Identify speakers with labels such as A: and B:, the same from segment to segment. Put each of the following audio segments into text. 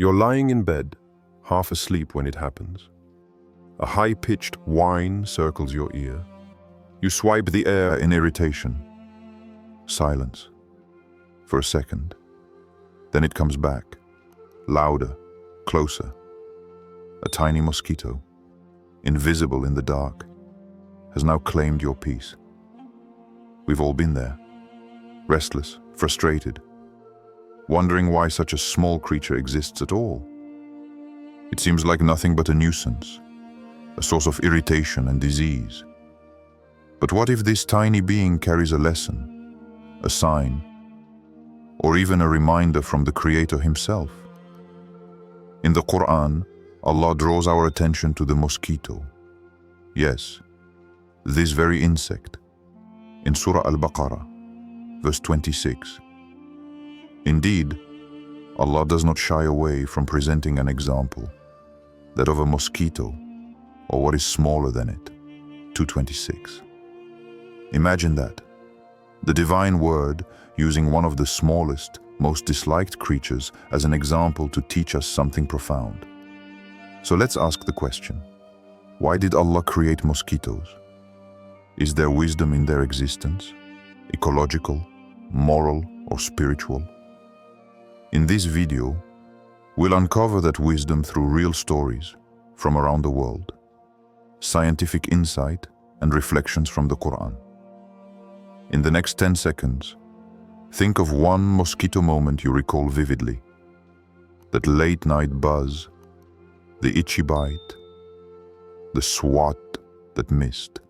A: You're lying in bed, half asleep when it happens. A high-pitched whine circles your ear. You swipe the air in irritation. Silence. For a second. Then it comes back. Louder, closer. A tiny mosquito, invisible in the dark, has now claimed your peace. We've all been there. Restless, frustrated, wondering why such a small creature exists at all. It seems like nothing but a nuisance, a source of irritation and disease. But what if this tiny being carries a lesson, a sign, or even a reminder from the Creator himself? In the Qur'an, Allah draws our attention to the mosquito. Yes, this very insect. In Surah Al-Baqarah, verse 26. Indeed, Allah does not shy away from presenting an example, that of a mosquito, or what is smaller than it. 226. Imagine that. The divine word using one of the smallest, most disliked creatures as an example to teach us something profound. So let's ask the question, why did Allah create mosquitoes? Is there wisdom in their existence, ecological, moral, or spiritual? In this video, we'll uncover that wisdom through real stories from around the world, scientific insight, and reflections from the Qur'an. In the next 10 seconds, think of one mosquito moment you recall vividly. That late night buzz, the itchy bite, the swat that missed.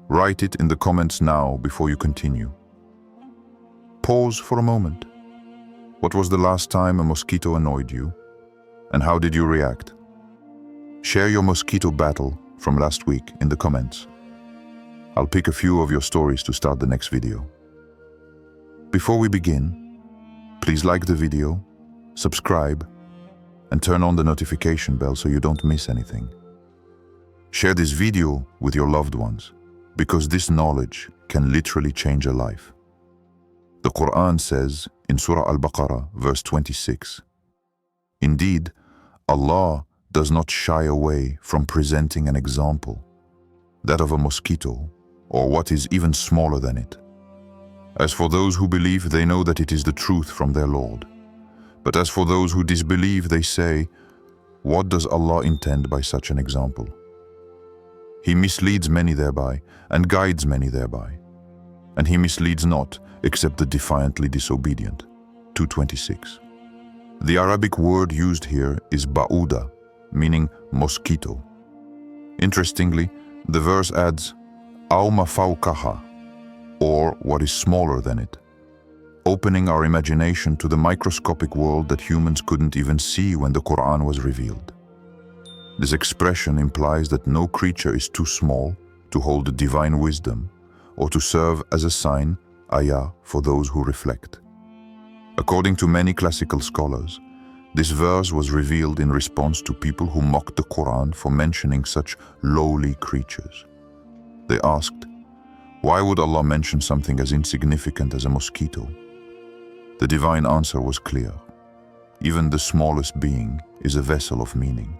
A: Write it in the comments now before you continue. Pause for a moment. What was the last time a mosquito annoyed you? And how did you react? Share your mosquito battle from last week in the comments. I'll pick a few of your stories to start the next video. Before we begin, please like the video, subscribe, and turn on the notification bell so you don't miss anything. Share this video with your loved ones, because this knowledge can literally change a life. The Qur'an says in Surah Al-Baqarah, verse 26, Indeed, Allah does not shy away from presenting an example, that of a mosquito, or what is even smaller than it. As for those who believe, they know that it is the truth from their Lord. But as for those who disbelieve, they say, what does Allah intend by such an example? He misleads many thereby, and guides many thereby. And He misleads not, except the defiantly disobedient. 226. The Arabic word used here is ba'uda, meaning mosquito. Interestingly, the verse adds, aw ma fawqaha, or what is smaller than it, opening our imagination to the microscopic world that humans couldn't even see when the Qur'an was revealed. This expression implies that no creature is too small to hold the divine wisdom or to serve as a sign, ayah, for those who reflect. According to many classical scholars, this verse was revealed in response to people who mocked the Qur'an for mentioning such lowly creatures. They asked, why would Allah mention something as insignificant as a mosquito? The divine answer was clear. Even the smallest being is a vessel of meaning.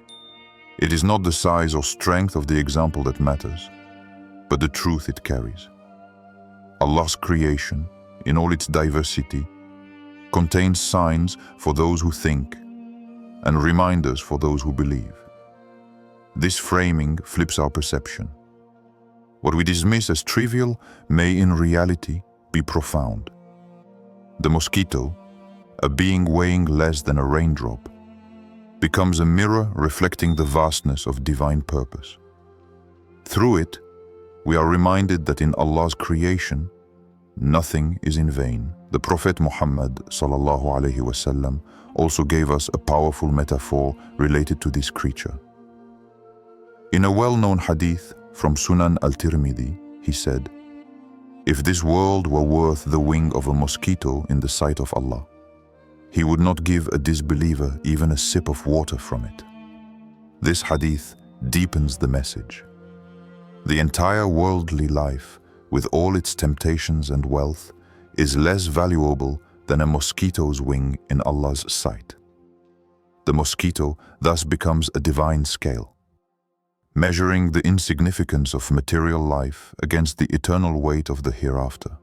A: It is not the size or strength of the example that matters, but the truth it carries. Allah's creation, in all its diversity, contains signs for those who think and reminders for those who believe. This framing flips our perception. What we dismiss as trivial may in reality be profound. The mosquito, a being weighing less than a raindrop, becomes a mirror reflecting the vastness of divine purpose. Through it, we are reminded that in Allah's creation, nothing is in vain. The Prophet Muhammad ﷺ also gave us a powerful metaphor related to this creature. In a well-known hadith from Sunan al-Tirmidhi, he said, if this world were worth the wing of a mosquito in the sight of Allah, He would not give a disbeliever even a sip of water from it. This hadith deepens the message. The entire worldly life, with all its temptations and wealth, is less valuable than a mosquito's wing in Allah's sight. The mosquito thus becomes a divine scale, measuring the insignificance of material life against the eternal weight of the hereafter.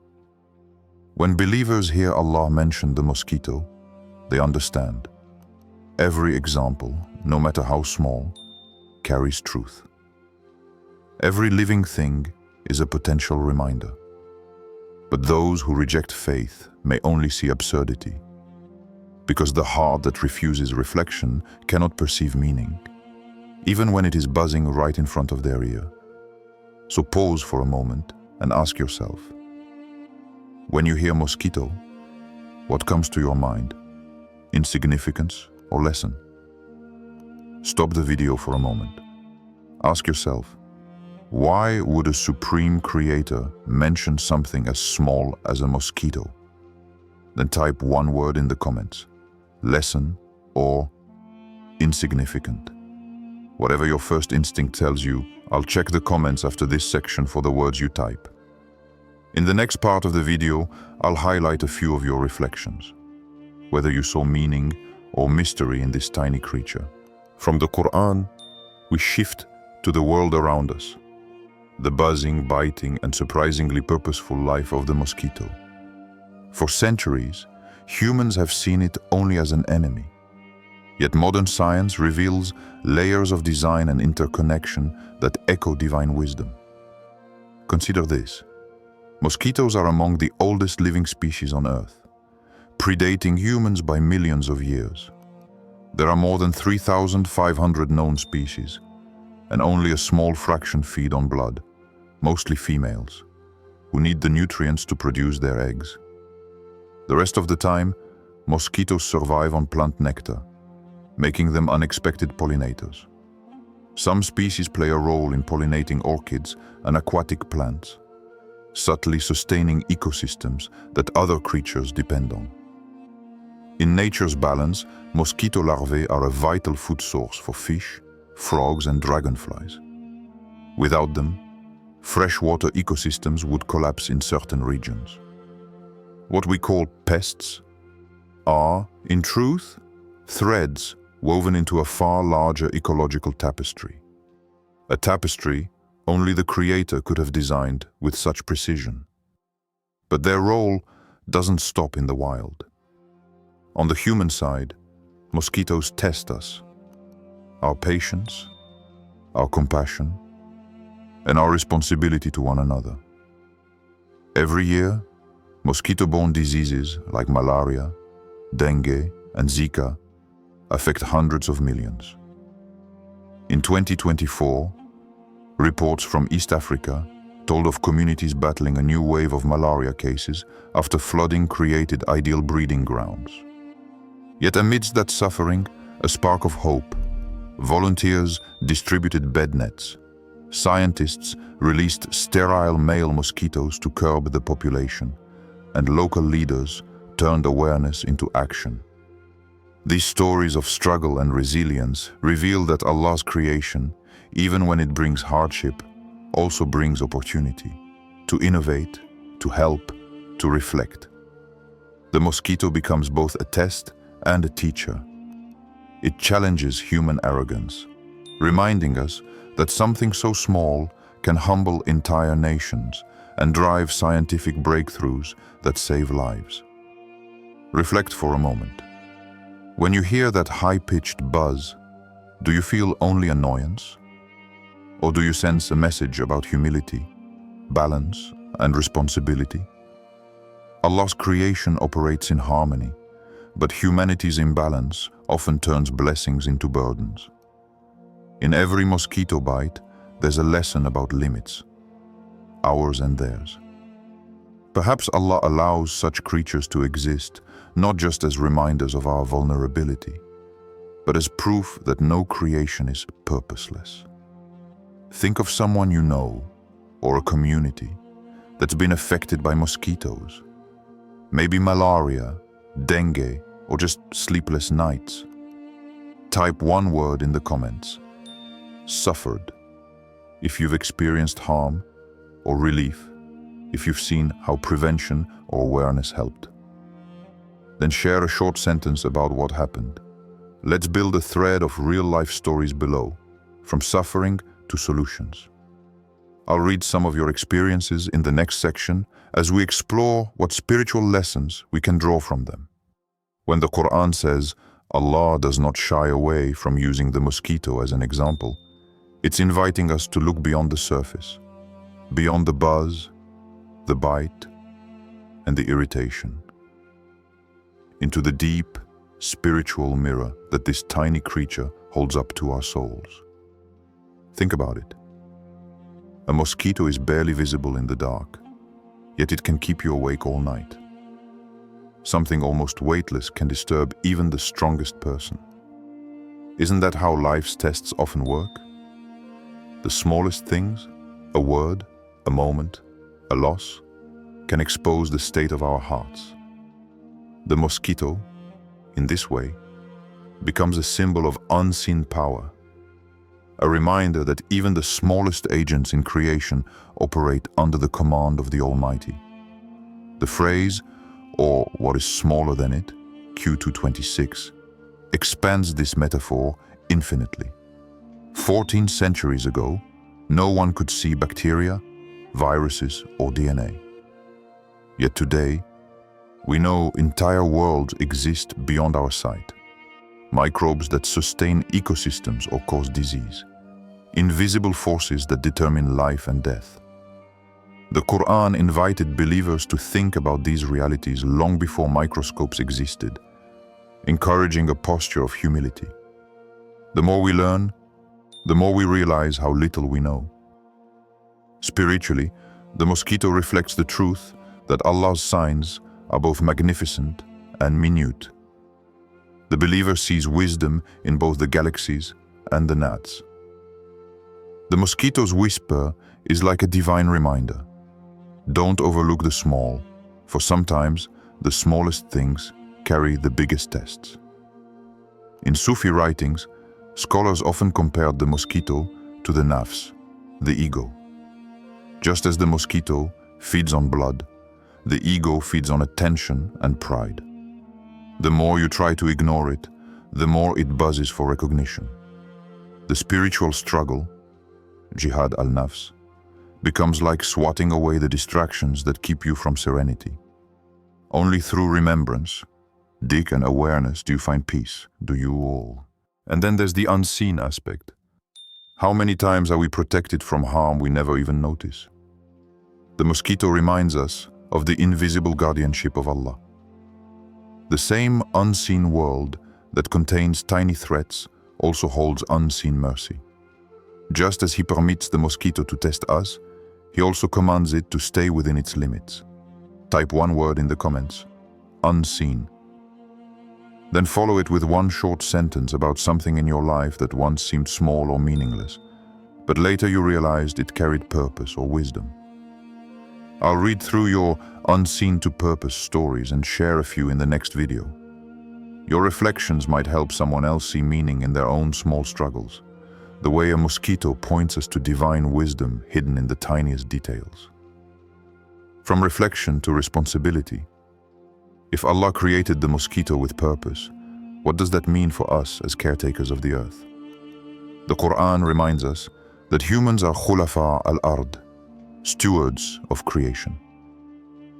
A: When believers hear Allah mention the mosquito, they understand. Every example, no matter how small, carries truth. Every living thing is a potential reminder. But those who reject faith may only see absurdity, because the heart that refuses reflection cannot perceive meaning, even when it is buzzing right in front of their ear. So pause for a moment and ask yourself, when you hear mosquito, what comes to your mind? Insignificance or lesson? Stop the video for a moment. Ask yourself, why would a supreme creator mention something as small as a mosquito? Then type one word in the comments, lesson or insignificant. Whatever your first instinct tells you, I'll check the comments after this section for the words you type. In the next part of the video, I'll highlight a few of your reflections, whether you saw meaning or mystery in this tiny creature. From the Qur'an, we shift to the world around us, the buzzing, biting, and surprisingly purposeful life of the mosquito. For centuries, humans have seen it only as an enemy. Yet modern science reveals layers of design and interconnection that echo divine wisdom. Consider this. Mosquitoes are among the oldest living species on Earth, predating humans by millions of years. There are more than 3,500 known species, and only a small fraction feed on blood, mostly females, who need the nutrients to produce their eggs. The rest of the time, mosquitoes survive on plant nectar, making them unexpected pollinators. Some species play a role in pollinating orchids and aquatic plants, subtly sustaining ecosystems that other creatures depend on. In nature's balance, mosquito larvae are a vital food source for fish, frogs, and dragonflies. Without them, freshwater ecosystems would collapse in certain regions. What we call pests are, in truth, threads woven into a far larger ecological tapestry. A tapestry only the Creator could have designed with such precision. But their role doesn't stop in the wild. On the human side, mosquitoes test us, our patience, our compassion, and our responsibility to one another. Every year, mosquito-borne diseases like malaria, dengue, and Zika affect hundreds of millions. In 2024, reports from East Africa told of communities battling a new wave of malaria cases after flooding created ideal breeding grounds. Yet amidst that suffering, a spark of hope. Volunteers distributed bed nets. Scientists released sterile male mosquitoes to curb the population, and local leaders turned awareness into action. These stories of struggle and resilience reveal that Allah's creation, even when it brings hardship, also brings opportunity to innovate, to help, to reflect. The mosquito becomes both a test and a teacher. It challenges human arrogance, reminding us that something so small can humble entire nations and drive scientific breakthroughs that save lives. Reflect for a moment. When you hear that high-pitched buzz, do you feel only annoyance? Or do you sense a message about humility, balance, and responsibility? Allah's creation operates in harmony, but humanity's imbalance often turns blessings into burdens. In every mosquito bite, there's a lesson about limits, ours and theirs. Perhaps Allah allows such creatures to exist, not just as reminders of our vulnerability, but as proof that no creation is purposeless. Think of someone you know, or a community, that's been affected by mosquitoes. Maybe malaria, dengue, or just sleepless nights. Type one word in the comments. Suffered, if you've experienced harm, or relief, if you've seen how prevention or awareness helped. Then share a short sentence about what happened, Let's build a thread of real-life stories below, from suffering to solutions. I'll read some of your experiences in the next section as we explore what spiritual lessons we can draw from them. When the Qur'an says Allah does not shy away from using the mosquito as an example, it's inviting us to look beyond the surface, beyond the buzz, the bite, and the irritation, into the deep, spiritual mirror that this tiny creature holds up to our souls. Think about it. A mosquito is barely visible in the dark, yet it can keep you awake all night. Something almost weightless can disturb even the strongest person. Isn't that how life's tests often work? The smallest things, a word, a moment, a loss, can expose the state of our hearts. The mosquito, in this way, becomes a symbol of unseen power, a reminder that even the smallest agents in creation operate under the command of the Almighty. The phrase, or what is smaller than it, Q226, expands this metaphor infinitely. 14 centuries ago, no one could see bacteria, viruses, or DNA. Yet today, we know entire worlds exist beyond our sight. Microbes that sustain ecosystems or cause disease. Invisible forces that determine life and death. The Qur'an invited believers to think about these realities long before microscopes existed, encouraging a posture of humility. The more we learn, the more we realize how little we know. Spiritually, the mosquito reflects the truth that Allah's signs are both magnificent and minute. The believer sees wisdom in both the galaxies and the gnats. The mosquito's whisper is like a divine reminder. Don't overlook the small, for sometimes the smallest things carry the biggest tests. In Sufi writings, scholars often compared the mosquito to the nafs, the ego. Just as the mosquito feeds on blood, the ego feeds on attention and pride. The more you try to ignore it, the more it buzzes for recognition. The spiritual struggle, jihad al-nafs, becomes like swatting away the distractions that keep you from serenity. Only through remembrance, dhikr and awareness do you find peace, do you all. And then there's the unseen aspect. How many times are we protected from harm we never even notice? The mosquito reminds us of the invisible guardianship of Allah. The same unseen world that contains tiny threats also holds unseen mercy. Just as He permits the mosquito to test us, He also commands it to stay within its limits. Type one word in the comments, unseen. Then follow it with one short sentence about something in your life that once seemed small or meaningless, but later you realized it carried purpose or wisdom. I'll read through your unseen to purpose stories and share a few in the next video. Your reflections might help someone else see meaning in their own small struggles, the way a mosquito points us to divine wisdom hidden in the tiniest details. From reflection to responsibility. If Allah created the mosquito with purpose, what does that mean for us as caretakers of the earth? The Qur'an reminds us that humans are khulafa al-ard, stewards of creation.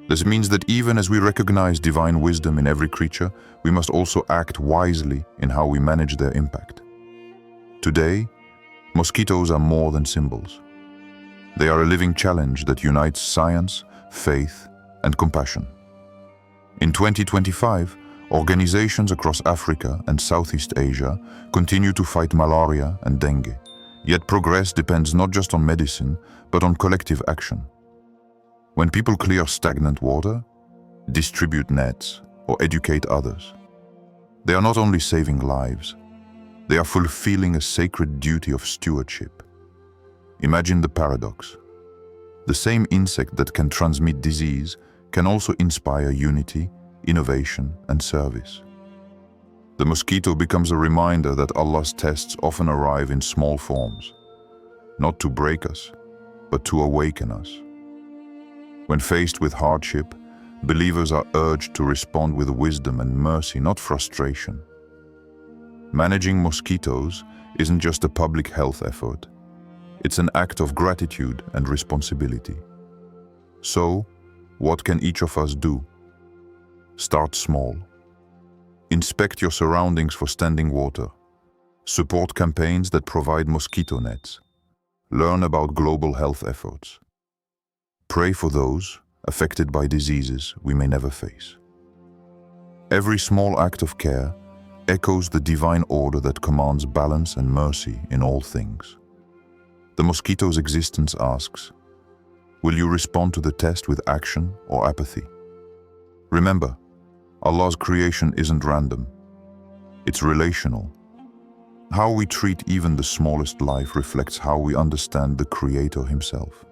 A: This means that even as we recognize divine wisdom in every creature, we must also act wisely in how we manage their impact. Today, mosquitoes are more than symbols. They are a living challenge that unites science, faith, and compassion. In 2025, organizations across Africa and Southeast Asia continue to fight malaria and dengue. Yet progress depends not just on medicine, but on collective action. When people clear stagnant water, distribute nets, or educate others, they are not only saving lives, they are fulfilling a sacred duty of stewardship. Imagine the paradox. The same insect that can transmit disease can also inspire unity, innovation, and service. The mosquito becomes a reminder that Allah's tests often arrive in small forms, not to break us, but to awaken us. When faced with hardship, believers are urged to respond with wisdom and mercy, not frustration. Managing mosquitoes isn't just a public health effort. It's an act of gratitude and responsibility. So, what can each of us do? Start small. Inspect your surroundings for standing water. Support campaigns that provide mosquito nets. Learn about global health efforts. Pray for those affected by diseases we may never face. Every small act of care echoes the divine order that commands balance and mercy in all things. The mosquito's existence asks, will you respond to the test with action or apathy? Remember, Allah's creation isn't random. It's relational. How we treat even the smallest life reflects how we understand the Creator Himself.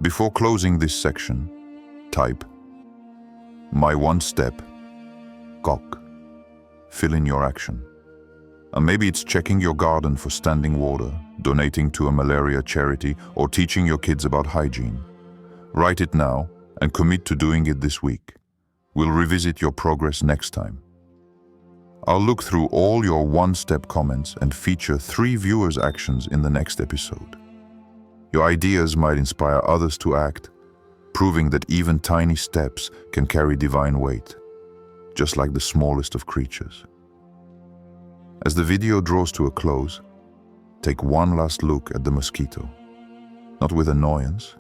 A: Before closing this section, type, my one step, cock. Fill in your action. And maybe it's checking your garden for standing water, donating to a malaria charity, or teaching your kids about hygiene. Write it now and commit to doing it this week. We'll revisit your progress next time. I'll look through all your one-step comments and feature 3 viewers' actions in the next episode. Your ideas might inspire others to act, proving that even tiny steps can carry divine weight, just like the smallest of creatures. As the video draws to a close, take one last look at the mosquito, not with annoyance,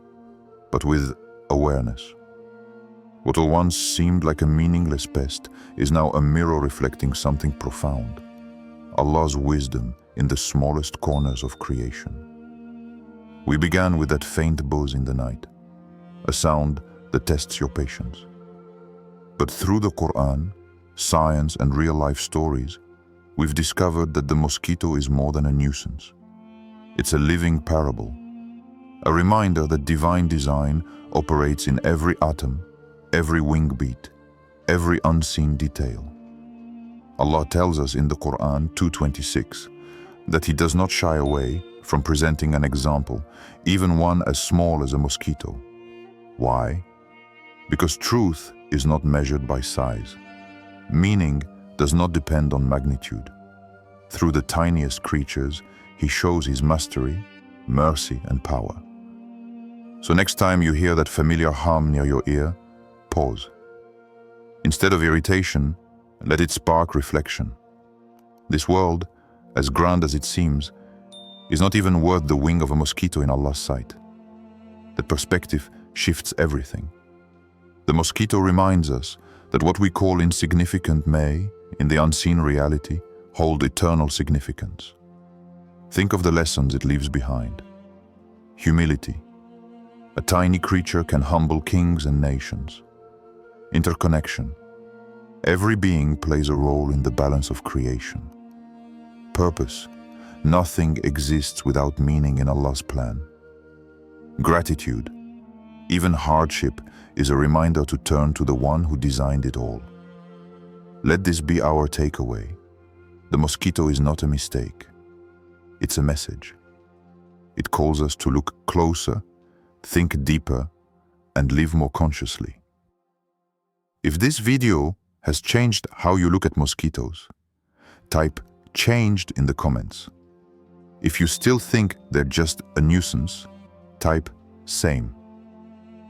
A: but with awareness. What once seemed like a meaningless pest is now a mirror reflecting something profound, Allah's wisdom in the smallest corners of creation. We began with that faint buzz in the night, a sound that tests your patience. But through the Qur'an, science and real-life stories, we've discovered that the mosquito is more than a nuisance. It's a living parable, a reminder that divine design operates in every atom, every wing beat, every unseen detail. Allah tells us in the Qur'an 2:26 that He does not shy away from presenting an example, even one as small as a mosquito. Why? Because truth is not measured by size. Meaning does not depend on magnitude. Through the tiniest creatures, He shows His mastery, mercy, and power. So next time you hear that familiar hum near your ear, pause. Instead of irritation, let it spark reflection. This world, as grand as it seems, is not even worth the wing of a mosquito in Allah's sight. That perspective shifts everything. The mosquito reminds us that what we call insignificant may, in the unseen reality, hold eternal significance. Think of the lessons it leaves behind. Humility. A tiny creature can humble kings and nations. Interconnection. Every being plays a role in the balance of creation. Purpose. Nothing exists without meaning in Allah's plan. Gratitude. Even hardship is a reminder to turn to the one who designed it all. Let this be our takeaway. The mosquito is not a mistake. It's a message. It calls us to look closer, think deeper, and live more consciously. If this video has changed how you look at mosquitoes, type "changed" in the comments. If you still think they're just a nuisance, type "same."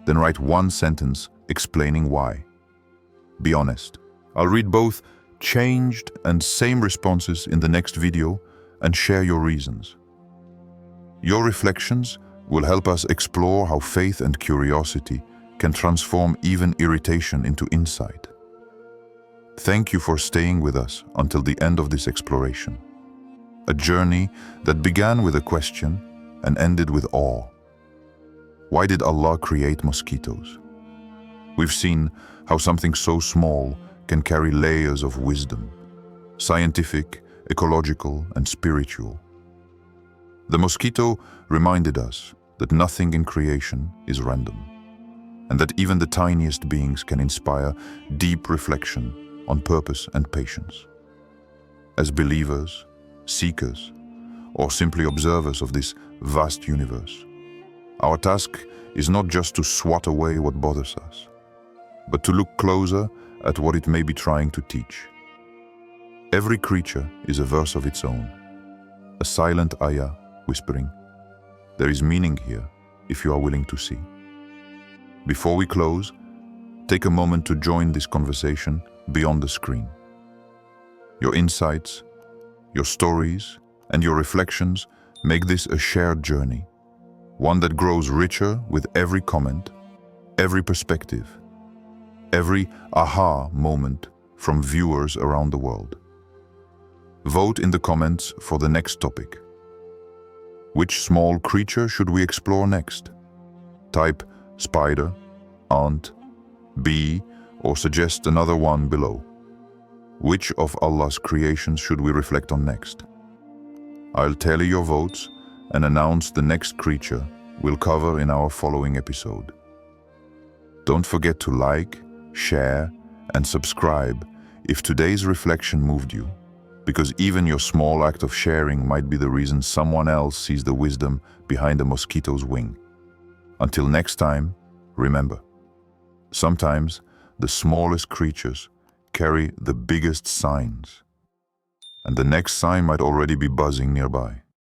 A: Then write one sentence explaining why. Be honest. I'll read both changed and same responses in the next video and share your reasons. Your reflections will help us explore how faith and curiosity can transform even irritation into insight. Thank you for staying with us until the end of this exploration. A journey that began with a question and ended with awe. Why did Allah create mosquitoes? We've seen how something so small can carry layers of wisdom, scientific, ecological, and spiritual. The mosquito reminded us that nothing in creation is random, and that even the tiniest beings can inspire deep reflection on purpose and patience. As believers, seekers, or simply observers of this vast universe, our task is not just to swat away what bothers us, but to look closer at what it may be trying to teach. Every creature is a verse of its own, a silent ayah whispering, "There is meaning here if you are willing to see." Before we close, take a moment to join this conversation beyond the screen. Your insights, your stories, and your reflections make this a shared journey, one that grows richer with every comment, every perspective, every aha moment from viewers around the world. Vote in the comments for the next topic. Which small creature should we explore next? Type spider, ant, bee, or suggest another one below. Which of Allah's creations should we reflect on next? I'll tally your votes and announce the next creature we'll cover in our following episode. Don't forget to like, share, and subscribe if today's reflection moved you, because even your small act of sharing might be the reason someone else sees the wisdom behind a mosquito's wing. Until next time, remember, sometimes the smallest creatures carry the biggest signs, and the next sign might already be buzzing nearby.